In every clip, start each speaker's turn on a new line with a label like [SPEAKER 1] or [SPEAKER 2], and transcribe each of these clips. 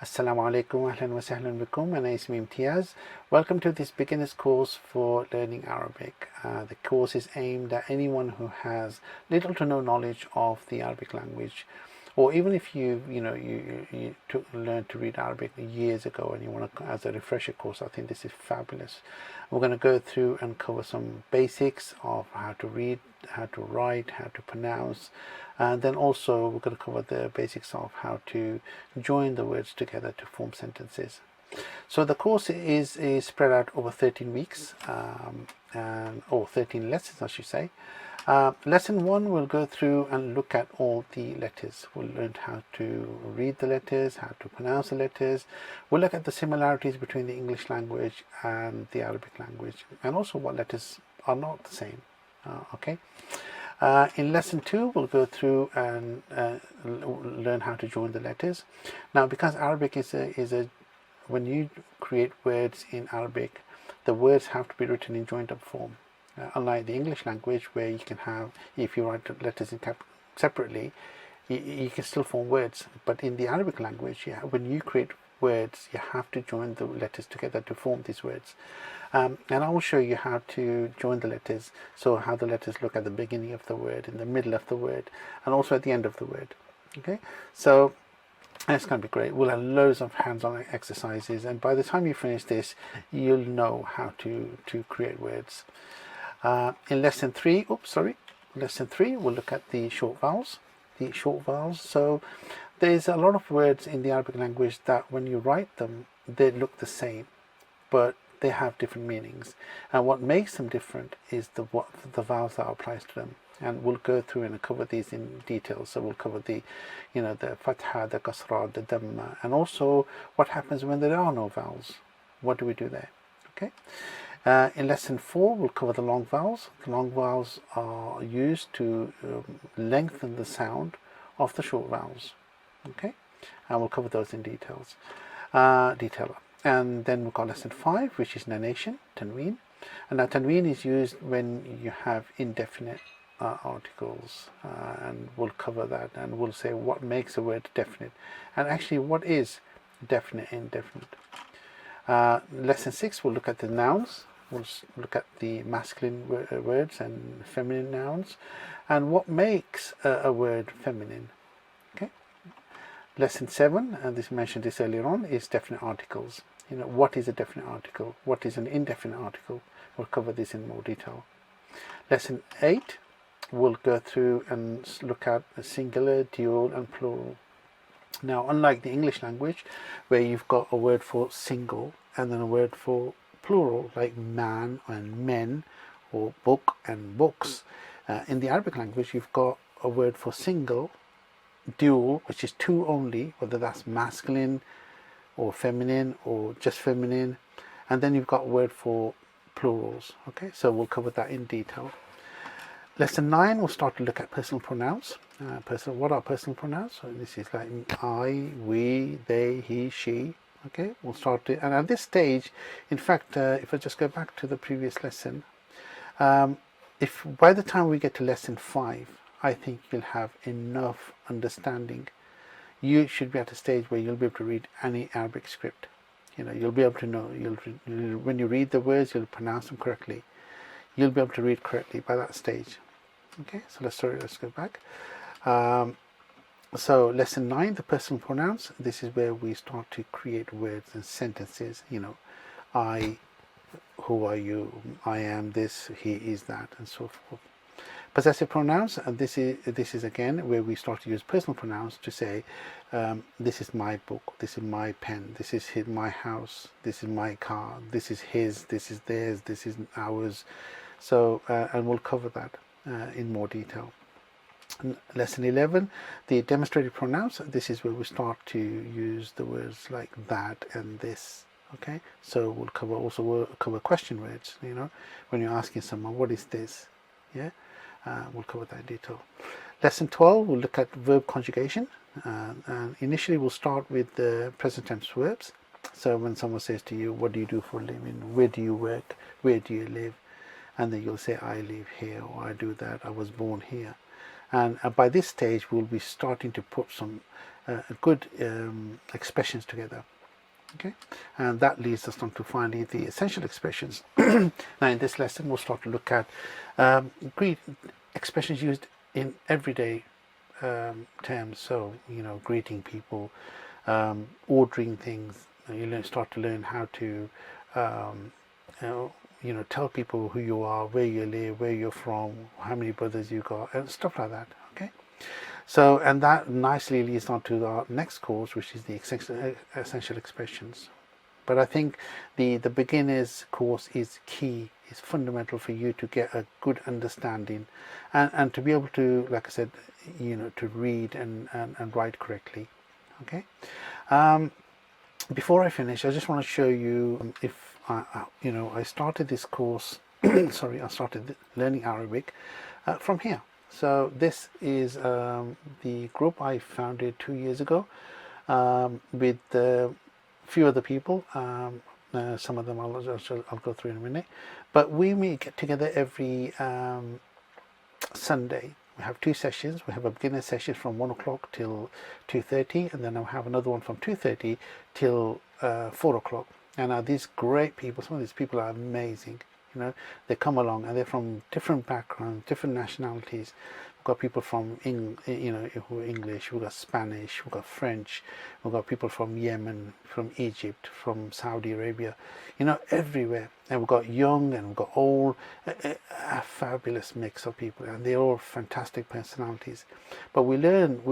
[SPEAKER 1] Assalamu alaikum, ahlan wa sahlan bikum. My name is Imtiaz. Welcome to this beginner's course for learning Arabic. The course is aimed at anyone who has little to no knowledge of the Arabic language, or even if you learned to read Arabic years ago and you want to, as a refresher course, I think this is fabulous. We're going to go through and cover some basics of how to read, how to write, how to pronounce, and then also we're going to cover the basics of how to join the words together to form sentences. So the course is spread out over 13 weeks, or 13 lessons I should say. Lesson 1 we'll go through and look at all the letters. We'll learn how to read the letters, how to pronounce the letters. We'll look at the similarities between the English language and the Arabic language, and also what letters are not the same. Okay. In lesson 2 we'll go through and learn how to join the letters. Now, because Arabic is a when you create words in Arabic, the words have to be written in joined up form. Unlike the English language, where you can have, if you write letters in separately, you can still form words. But in the Arabic language, when you create words, you have to join the letters together to form these words. And I will show you how to join the letters, so how the letters look at the beginning of the word, in the middle of the word, and also at the end of the word. Okay, so it's going to be great. We'll have loads of hands-on exercises, and by the time you finish this, you'll know how to create words. In lesson 3, lesson 3, we'll look at the short vowels. So there's a lot of words in the Arabic language that when you write them, they look the same, but they have different meanings. And what makes them different is the vowels that applies to them. And we'll go through and cover these in detail. So we'll cover the fatha, the kasra, the dhamma, and also what happens when there are no vowels. What do we do there? Okay. In lesson 4, we'll cover the long vowels. The long vowels are used to lengthen the sound of the short vowels. Okay, and we'll cover those in detail. And then we've got lesson 5, which is narration, tanween. And now tanween is used when you have indefinite articles, and we'll cover that, and we'll say what makes a word definite, and actually what is definite and indefinite. Lesson 6, we'll look at the nouns. We'll look at the masculine words and feminine nouns, and what makes a word feminine. Okay. Lesson 7, and this mentioned this earlier on, is definite articles. What is a definite article? What is an indefinite article? We'll cover this in more detail. Lesson 8, we'll go through and look at the singular, dual, and plural. Now, unlike the English language, where you've got a word for single and then a word for plural, like man and men, or book and books, in the Arabic language you've got a word for single, dual, which is two only, whether that's masculine or feminine or just feminine, and then you've got a word for plurals. Okay, so we'll cover that in detail. Lesson 9, we'll start to look at personal pronouns. What are personal pronouns? So this is like I, we, they, he, she. Okay, we'll start to, and at this stage, in fact, if I just go back to the previous lesson, if by the time we get to lesson 5, I think you'll have enough understanding. You should be at a stage where you'll be able to read any Arabic script. You'll be able to know. When you read the words, you'll pronounce them correctly. You'll be able to read correctly by that stage. Okay, so let's go back. So lesson 9, the personal pronouns. This is where we start to create words and sentences. I, who are you? I am this, he is that, and so forth. Possessive pronouns, and this is again where we start to use personal pronouns to say, this is my book, this is my pen, this is my house, this is my car, this is his, this is theirs, this is ours. So, and we'll cover that in more detail. Lesson 11, the demonstrative pronouns. This is where we start to use the words like that and this. Okay, so we'll cover question words. When you're asking someone, what is this? Yeah, we'll cover that in detail. Lesson 12, we'll look at verb conjugation. And initially, we'll start with the present tense verbs. So when someone says to you, what do you do for a living? Where do you work? Where do you live? And then you'll say, I live here, or I do that, I was born here. And by this stage, we'll be starting to put some good expressions together. Okay, and that leads us on to finally the essential expressions. Now in this lesson we'll start to look at expressions used in everyday terms. So greeting people, ordering things. You start to learn how to tell people who you are, where you live, where you're from, how many brothers you got, and stuff like that. Okay, so and that nicely leads on to our next course, which is the essential expressions. But I think the beginners course is key, is fundamental for you to get a good understanding and to be able to, like I said, to read and write correctly. Okay. Before I finish, I just want to show you if I started this course. Sorry, I started learning Arabic from here. So this is the group I founded 2 years ago with a few other people. Some of them I'll go through in a minute. But we get together every Sunday. We have 2 sessions. We have a beginner session from 1 o'clock till 2:30, and then I'll have another one from 2:30 till 4 o'clock. And these great people, some of these people are amazing. They come along and they're from different backgrounds, different nationalities. We've got people from who are English, we've got Spanish, we've got French, we've got people from Yemen, from Egypt, from Saudi Arabia, everywhere. And we've got young and we've got old, a fabulous mix of people, and they're all fantastic personalities. But we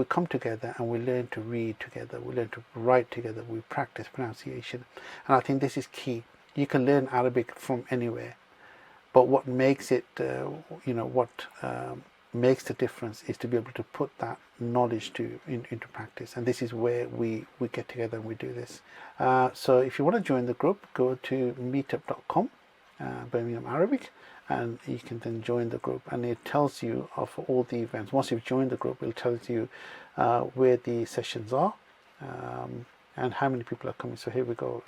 [SPEAKER 1] come together and we learn to read together, we learn to write together, we practice pronunciation. And I think this is key. You can learn Arabic from anywhere. But what makes it, makes the difference is to be able to put that knowledge into practice. And this is where we get together and we do this. So if you want to join the group, go to meetup.com, Birmingham Arabic, and you can then join the group. And it tells you of all the events. Once you've joined the group, it tells you where the sessions are and how many people are coming. So here we go.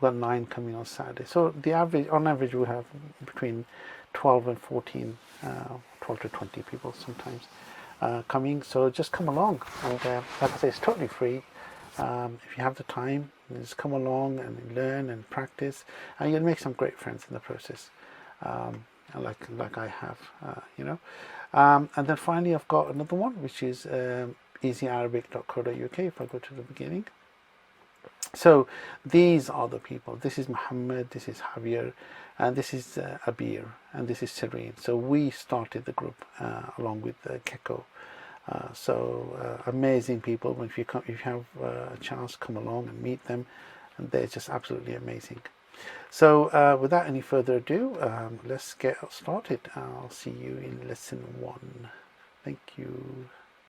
[SPEAKER 1] We've got 9 coming on Saturday. So on average, we have between 12 and 14, 12 to 20 people sometimes coming. So just come along. And like I say, it's totally free. If you have the time, just come along and learn and practice. And you'll make some great friends in the process, like I have, And then finally, I've got another one, which is easyarabic.co.uk. If I go to the beginning. So these are the people. This is Muhammad, this is Javier, and this is Abir, and this is Serene. So we started the group along with Keko. Amazing people. If you have a chance, come along and meet them, and they're just absolutely amazing. So without any further ado, let's get started. I'll see you in lesson 1. Thank you.